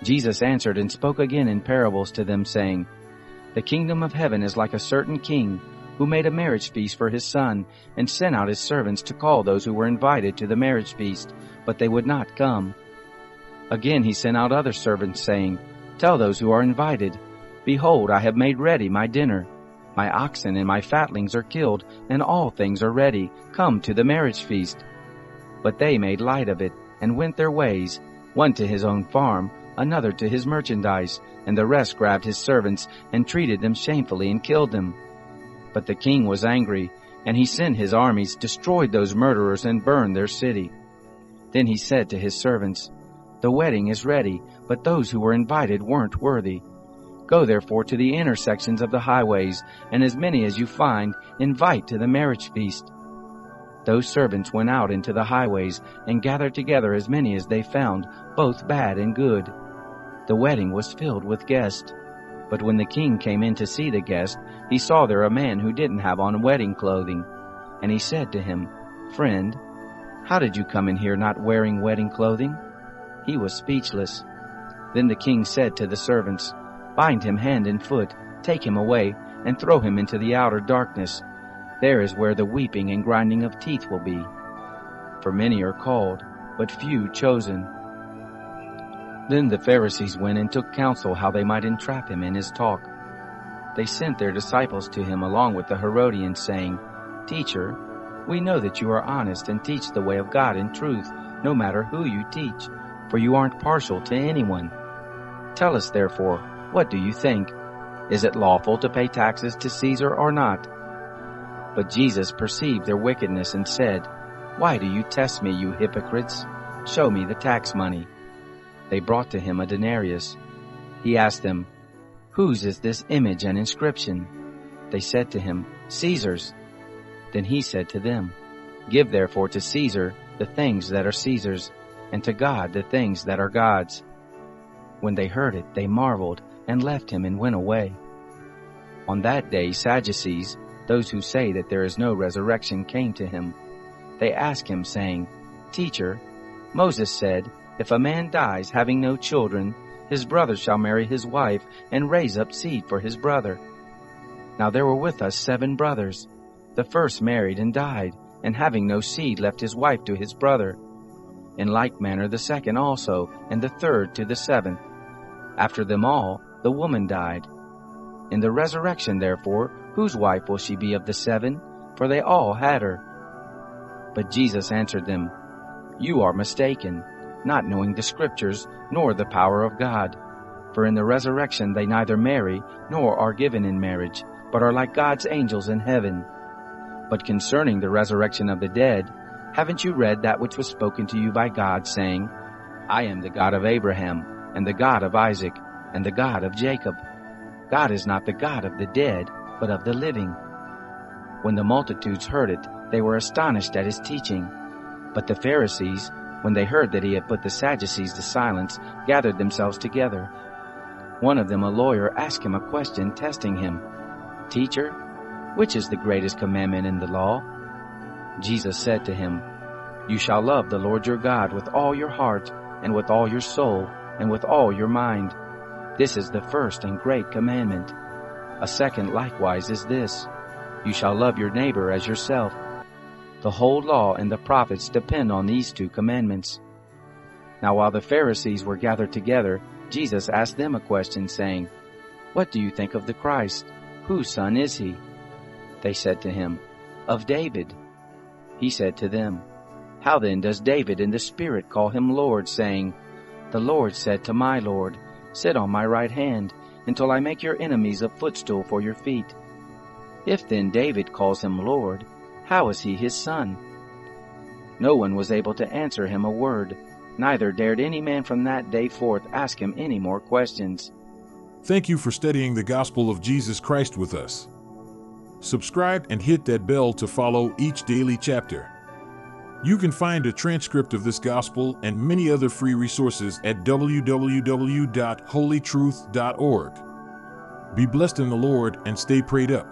Jesus answered and spoke again in parables to them, saying, The kingdom of heaven is like a certain king, who made a marriage feast for his son, and sent out his servants to call those who were invited to the marriage feast, but they would not come. Again he sent out other servants, saying, Tell those who are invited, Behold, I have made ready my dinner. My oxen and my fatlings are killed, and all things are ready. Come to the marriage feast. But they made light of it, and went their ways, one to his own farm, another to his merchandise, and the rest grabbed his servants, and treated them shamefully, and killed them. But the king was angry, and he sent his armies, destroyed those murderers, and burned their city. Then he said to his servants, The wedding is ready, but those who were invited weren't worthy. Go therefore to the intersections of the highways, and as many as you find, invite to the marriage feast. Those servants went out into the highways, and gathered together as many as they found, both bad and good. The wedding was filled with guests. But when the king came in to see the guest, he saw there a man who didn't have on wedding clothing. And he said to him, Friend, how did you come in here not wearing wedding clothing? He was speechless. Then the king said to the servants, Bind him hand and foot, take him away, and throw him into the outer darkness. There is where the weeping and grinding of teeth will be. For many are called, but few chosen. Then the Pharisees went and took counsel how they might entrap him in his talk. They sent their disciples to him along with the Herodians, saying, Teacher, we know that you are honest and teach the way of God in truth, no matter who you teach, for you aren't partial to anyone. Tell us, therefore, what do you think? Is it lawful to pay taxes to Caesar or not? But Jesus perceived their wickedness and said, Why do you test me, you hypocrites? Show me the tax money. They brought to him a denarius. He asked them, Whose is this image and inscription? They said to him, Caesar's. Then he said to them, Give therefore to Caesar the things that are Caesar's, and to God the things that are God's. When they heard it, they marveled, and left him and went away. On that day Sadducees, those who say that there is no resurrection, came to him. They asked him, saying, Teacher, Moses said, If a man dies having no children, his brother shall marry his wife, and raise up seed for his brother. Now there were with us 7 brothers. The first married and died, and having no seed left his wife to his brother. In like manner the second also, and the third to the 7th. After them all, the woman died. In the resurrection, therefore, whose wife will she be of the 7? For they all had her. But Jesus answered them, You are mistaken, not knowing the Scriptures, nor the power of God. For in the resurrection they neither marry, nor are given in marriage, but are like God's angels in heaven. But concerning the resurrection of the dead, haven't you read that which was spoken to you by God, saying, I am the God of Abraham, and the God of Isaac, and the God of Jacob. God is not the God of the dead, but of the living. When the multitudes heard it, they were astonished at his teaching. But the Pharisees, when they heard that he had put the Sadducees to silence, gathered themselves together. One of them, a lawyer, asked him a question, testing him. Teacher, which is the greatest commandment in the law? Jesus said to him, You shall love the Lord your God with all your heart, and with all your soul, and with all your mind. This is the first and great commandment. A second likewise is this, You shall love your neighbor as yourself. The whole law and the prophets depend on these 2 commandments. Now while the Pharisees were gathered together, Jesus asked them a question, saying, What do you think of the Christ? Whose son is he? They said to him, Of David. He said to them, How then does David in the Spirit call him Lord, saying, The Lord said to my Lord, Sit on my right hand, until I make your enemies a footstool for your feet. If then David calls him Lord, how is he his son? No one was able to answer him a word, neither dared any man from that day forth ask him any more questions. Thank you for studying the gospel of Jesus Christ with us. Subscribe and hit that bell to follow each daily chapter. You can find a transcript of this gospel and many other free resources at www.holytruth.org. Be blessed in the Lord and stay prayed up.